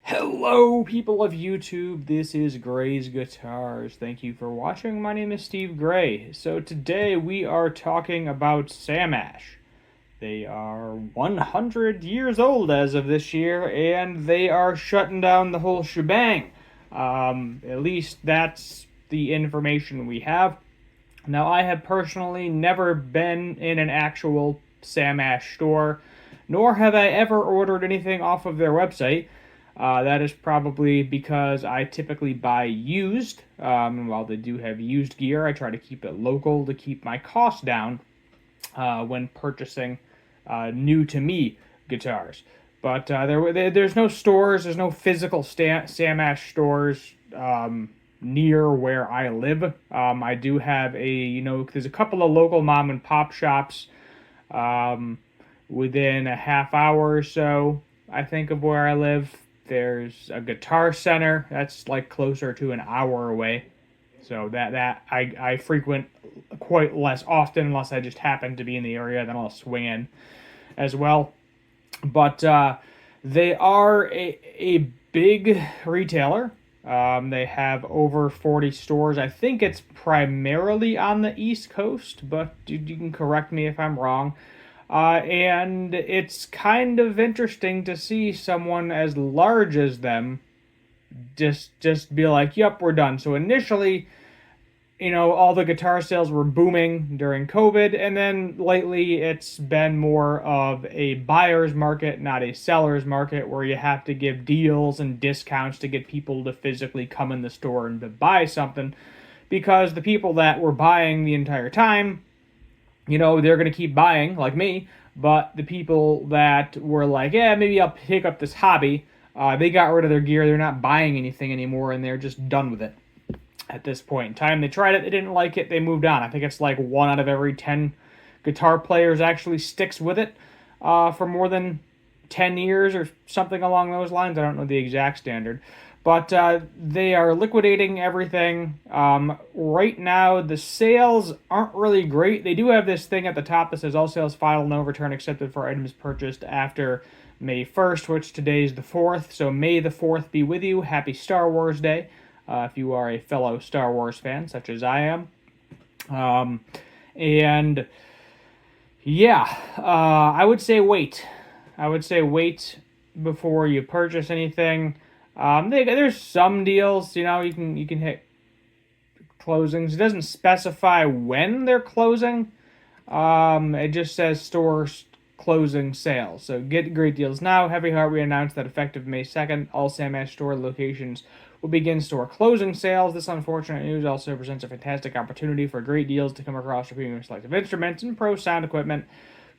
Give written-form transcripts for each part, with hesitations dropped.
Hello, people of YouTube. This is Gray's Guitars. Thank you for watching. My name is Steve Gray. So today we are talking about Sam Ash. They are 100 years old as of this year, and they are shutting down the whole shebang. At least that's the information we have. Now, I have personally never been in an actual Sam Ash store, nor have I ever ordered anything off of their website. That is probably because I typically buy used. And while they do have used gear, I try to keep it local to keep my costs down when purchasing new to me guitars. But there's no stores, there's no physical Sam Ash stores near where I live. I do have there's a couple of local mom and pop shops within a half hour or so, I think, of where I live. There's a Guitar Center that's like closer to an hour away, so that I frequent quite less often unless I just happen to be in the area. Then I'll swing in as well. But they are a big retailer. They have over 40 stores. I think it's primarily on the East Coast, but you can correct me if I'm wrong. And it's kind of interesting to see someone as large as them just be like, "Yep, we're done." So initially, all the guitar sales were booming during COVID, and then lately it's been more of a buyer's market, not a seller's market, where you have to give deals and discounts to get people to physically come in the store and to buy something, because the people that were buying the entire time, they're going to keep buying, like me, but the people that were like, yeah, maybe I'll pick up this hobby, they got rid of their gear, they're not buying anything anymore, and they're just done with it at this point in time. They tried it, they didn't like it, they moved on. I think it's like 1 out of every 10 guitar players actually sticks with it for more than 10 years or something along those lines. I don't know the exact standard. But they are liquidating everything. Right now, the sales aren't really great. They do have this thing at the top that says all sales filed, no return accepted for items purchased after May 1st, which today is the 4th. So May the 4th be with you. Happy Star Wars Day, if you are a fellow Star Wars fan, such as I am. And yeah, I would say wait. I would say wait before you purchase anything. There's some deals, you can hit closings. It doesn't specify when they're closing. It just says stores closing sales. So get great deals now. Heavy Heart, we announced that effective May 2nd, all Sam Ash store locations will begin store closing sales. This unfortunate news also presents a fantastic opportunity for great deals to come across for premium selective instruments and pro sound equipment.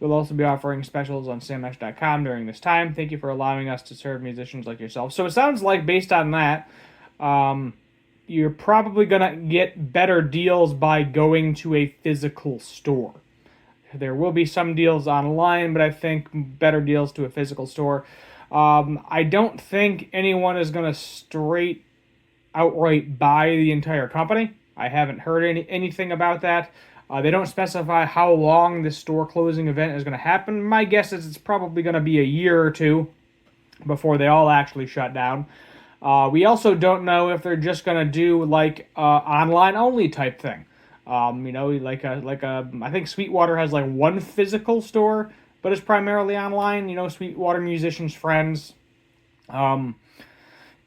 We'll also be offering specials on samash.com during this time. Thank you for allowing us to serve musicians like yourself. So it sounds like, based on that, you're probably going to get better deals by going to a physical store. There will be some deals online, but I think better deals to a physical store. I don't think anyone is going to outright buy the entire company. I haven't heard anything about that. They don't specify how long this store closing event is going to happen. My guess is it's probably going to be a year or two before they all actually shut down. We also don't know if they're just going to do like online only type thing. I think Sweetwater has like one physical store, but it's primarily online. Sweetwater Musicians Friends, eBay,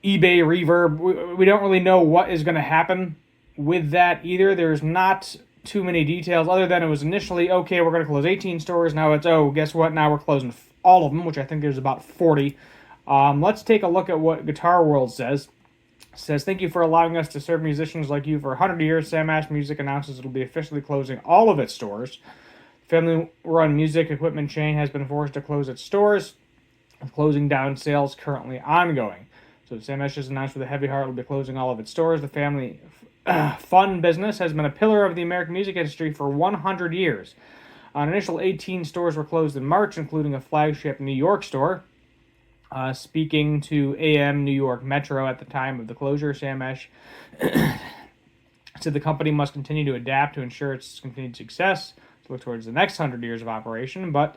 Reverb. We don't really know what is going to happen with that either. There's not too many details other than it was initially, okay, we're going to close 18 stores. Now it's, oh, guess what? Now we're closing all of them, which I think there's about 40. Let's take a look at what Guitar World says. It says, thank you for allowing us to serve musicians like you for 100 years. Sam Ash Music announces it will be officially closing all of its stores. Family-run music equipment chain has been forced to close its stores, with closing down sales currently ongoing. So Sam Ash has announced with a heavy heart will be closing all of its stores. The family fun business has been a pillar of the American music industry for 100 years. An initial 18 stores were closed in March, including a flagship New York store. Speaking to AM New York Metro at the time of the closure, Sam Ash said the company must continue to adapt to ensure its continued success, to look towards the next 100 years of operation. But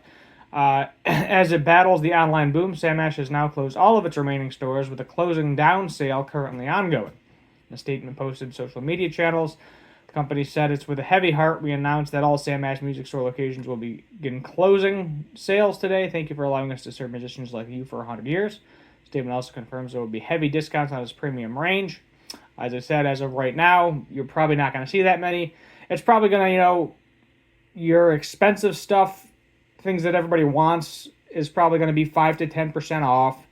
As it battles the online boom, Sam Ash has now closed all of its remaining stores, with a closing down sale currently ongoing. In a statement posted to social media channels, the company said, "It's with a heavy heart we announced that all Sam Ash music store locations will begin closing sales today. Thank you for allowing us to serve musicians like you for 100 years. The statement also confirms there will be heavy discounts on its premium range. As I said, as of right now, you're probably not going to see that many. It's probably going to, your expensive stuff, things that everybody wants, is probably going to be 5 to 10% off.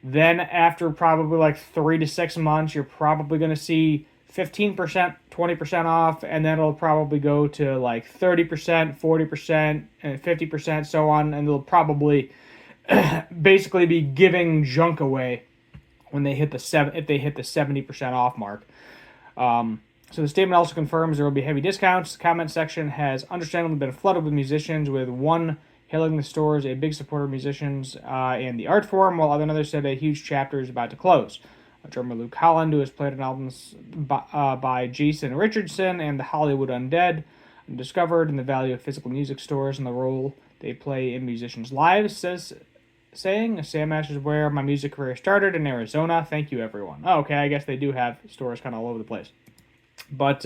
Then after probably like 3 to 6 months, you're probably going to see 15%, 20% off, and then it'll probably go to like 30%, 40%, and 50%, so on, and they'll probably basically be giving junk away when they hit the 70% off mark. So the statement also confirms there will be heavy discounts. The comment section has understandably been flooded with musicians, with one hailing the store as a big supporter of musicians and the art form, while others said a huge chapter is about to close. Drummer Luke Holland, who has played on albums by Jason Richardson and the Hollywood Undead, discovered in the value of physical music stores and the role they play in musicians' lives, saying, "Sam Ash is where my music career started, in Arizona. Thank you, everyone." Oh, okay, I guess they do have stores kind of all over the place. But,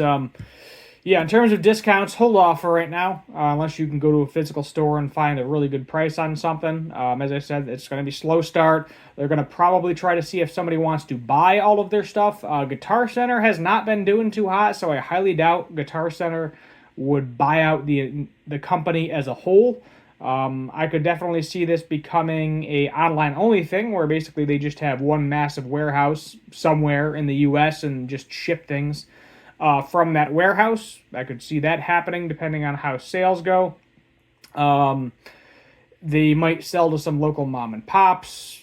yeah, in terms of discounts, hold off for right now, unless you can go to a physical store and find a really good price on something. As I said, it's going to be slow start. They're going to probably try to see if somebody wants to buy all of their stuff. Guitar Center has not been doing too hot, so I highly doubt Guitar Center would buy out the company as a whole. I could definitely see this becoming a online-only thing, where basically they just have one massive warehouse somewhere in the U.S. and just ship things from that warehouse. I could see that happening depending on how sales go. They might sell to some local mom and pops,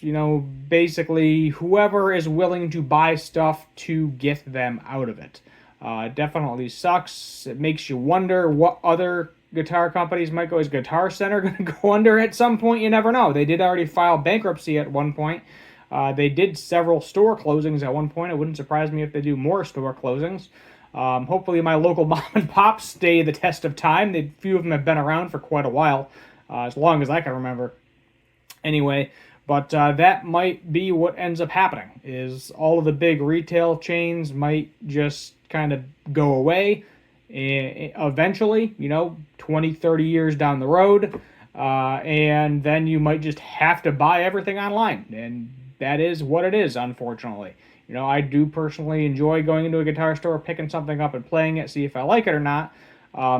basically whoever is willing to buy stuff to get them out of it. It definitely sucks. It makes you wonder what other guitar companies might go. Is Guitar Center going to go under at some point? You never know. They did already file bankruptcy at one point. They did several store closings at one point. It wouldn't surprise me if they do more store closings. Hopefully my local mom and pops stay the test of time. A few of them have been around for quite a while, as long as I can remember. Anyway, but that might be what ends up happening, is all of the big retail chains might just kind of go away eventually, 20, 30 years down the road, and then you might just have to buy everything online, and that is what it is, unfortunately. I do personally enjoy going into a guitar store, picking something up and playing it, see if I like it or not,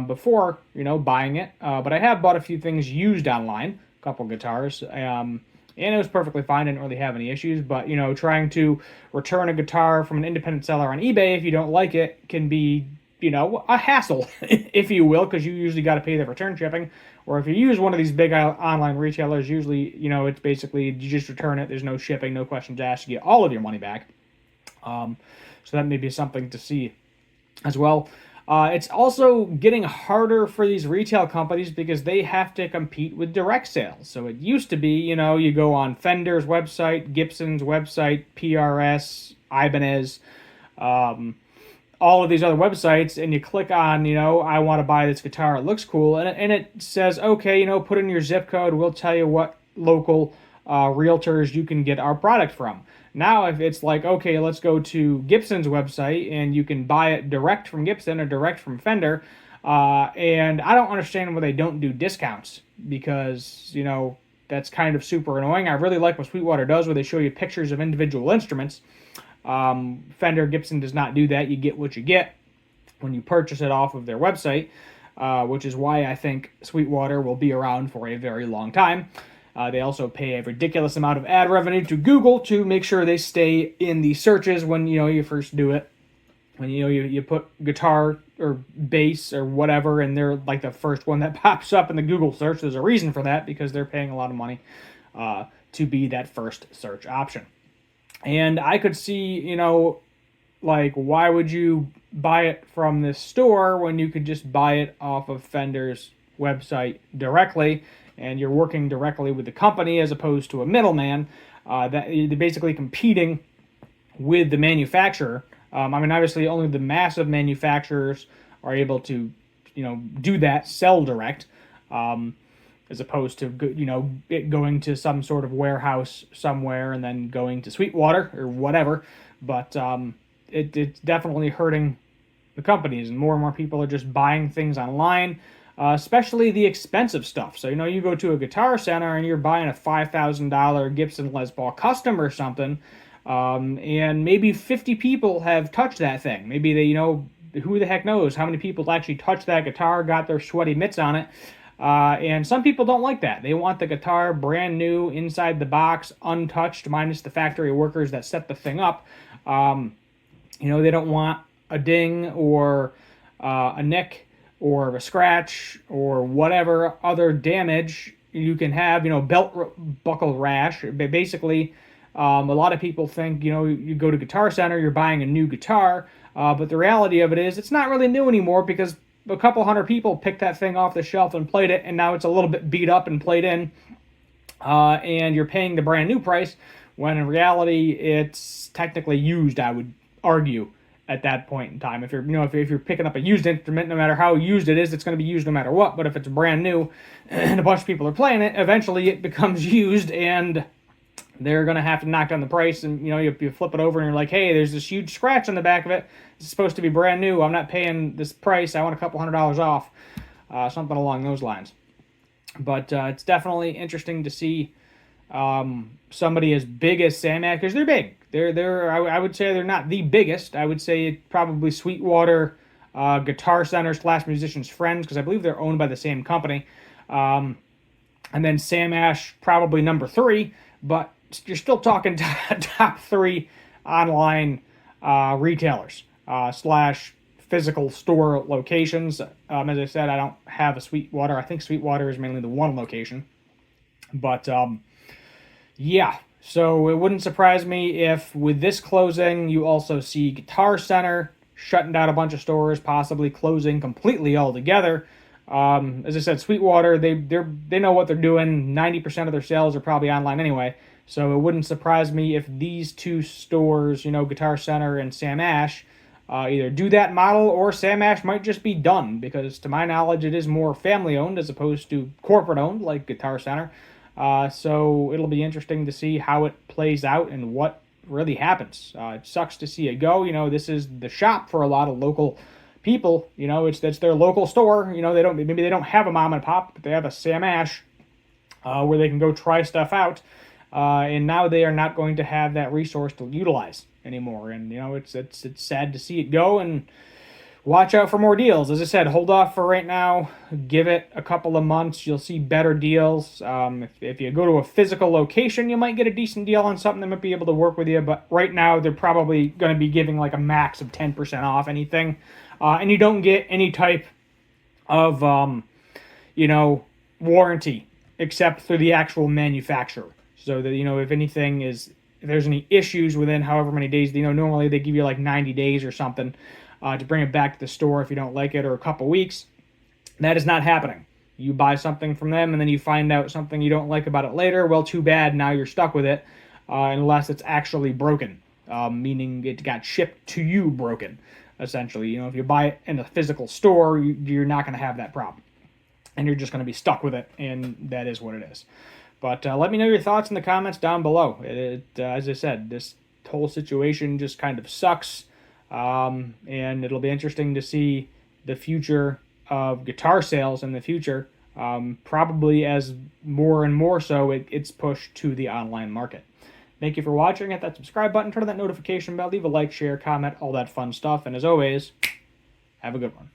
before, buying it. But I have bought a few things used online, a couple guitars, and it was perfectly fine, didn't really have any issues. But, trying to return a guitar from an independent seller on eBay if you don't like it can be, a hassle, if you will, because you usually got to pay the return shipping. Or if you use one of these big online retailers, usually, it's basically you just return it. There's no shipping, no questions asked. You get all of your money back. So that may be something to see as well. It's also getting harder for these retail companies because they have to compete with direct sales. So it used to be, you go on Fender's website, Gibson's website, PRS, Ibanez, all of these other websites, and you click on, I want to buy this guitar, it looks cool, and it says, okay, put in your zip code, we'll tell you what local realtors you can get our product from. Now, if it's like, okay, let's go to Gibson's website and you can buy it direct from Gibson or direct from Fender, and I don't understand why they don't do discounts, because, that's kind of super annoying. I really like what Sweetwater does, where they show you pictures of individual instruments. Fender, Gibson does not do that. You get what you get when you purchase it off of their website, which is why I think Sweetwater will be around for a very long time. They also pay a ridiculous amount of ad revenue to Google to make sure they stay in the searches when, you first do it. When, you put guitar or bass or whatever, and they're like the first one that pops up in the Google search. There's a reason for that, because they're paying a lot of money to be that first search option. And I could see, why would you buy it from this store when you could just buy it off of Fender's website directly, and you're working directly with the company as opposed to a middleman, that they're basically competing with the manufacturer. Obviously only the massive manufacturers are able to, do that, sell direct. as opposed to it going to some sort of warehouse somewhere and then going to Sweetwater or whatever. But it's definitely hurting the companies, and more people are just buying things online, especially the expensive stuff. So you go to a Guitar Center and you're buying a $5,000 Gibson Les Paul Custom or something, and maybe 50 people have touched that thing. Maybe who the heck knows how many people actually touched that guitar, got their sweaty mitts on it. And some people don't like that. They want the guitar brand new, inside the box, untouched, minus the factory workers that set the thing up. They don't want a ding or a nick or a scratch or whatever other damage you can have. Belt buckle rash. Basically, a lot of people think, you go to Guitar Center, you're buying a new guitar, but the reality of it is it's not really new anymore because a couple hundred people picked that thing off the shelf and played it, and now it's a little bit beat up and played in, and you're paying the brand new price, when in reality it's technically used, I would argue, at that point in time. If you're picking up a used instrument, no matter how used it is, it's going to be used no matter what. But if it's brand new and a bunch of people are playing it, eventually it becomes used, and they're going to have to knock down the price. And you flip it over and you're like, hey, there's this huge scratch on the back of it. It's supposed to be brand new. I'm not paying this price. I want a couple $100 off, something along those lines. But it's definitely interesting to see somebody as big as Sam Ash, because they're big. I would say they're not the biggest. I would say probably Sweetwater, Guitar Center / Musicians Friends, because I believe they're owned by the same company. And then Sam Ash, probably number 3, but you're still talking top 3 online retailers / physical store locations. As I said, I don't have a Sweetwater. I think Sweetwater is mainly the one location. But yeah, so it wouldn't surprise me if with this closing, you also see Guitar Center shutting down a bunch of stores, possibly closing completely altogether. As I said, Sweetwater, they know what they're doing. 90% of their sales are probably online anyway. So it wouldn't surprise me if these 2 stores, Guitar Center and Sam Ash, either do that model, or Sam Ash might just be done, because to my knowledge it is more family owned as opposed to corporate owned like Guitar Center. So it'll be interesting to see how it plays out and what really happens. It sucks to see it go. This is the shop for a lot of local people. That's their local store. Maybe they don't have a mom and pop, but they have a Sam Ash where they can go try stuff out. And now they are not going to have that resource to utilize anymore. And it's sad to see it go, and watch out for more deals. As I said, hold off for right now. Give it a couple of months. You'll see better deals. If you go to a physical location, you might get a decent deal on something that might be able to work with you. But right now, they're probably going to be giving like a max of 10% off anything. And you don't get any type of, warranty except through the actual manufacturer. So that, if there's any issues within however many days, normally they give you like 90 days or something to bring it back to the store if you don't like it, or a couple weeks. That is not happening. You buy something from them and then you find out something you don't like about it later. Well, too bad. Now you're stuck with it unless it's actually broken, meaning it got shipped to you broken, essentially. If you buy it in a physical store, you're not going to have that problem. And you're just going to be stuck with it, and that is what it is. But let me know your thoughts in the comments down below. As I said, this whole situation just kind of sucks. And it'll be interesting to see the future of guitar sales in the future, probably as more and more so it's pushed to the online market. Thank you for watching. Hit that subscribe button, turn on that notification bell, leave a like, share, comment, all that fun stuff. And as always, have a good one.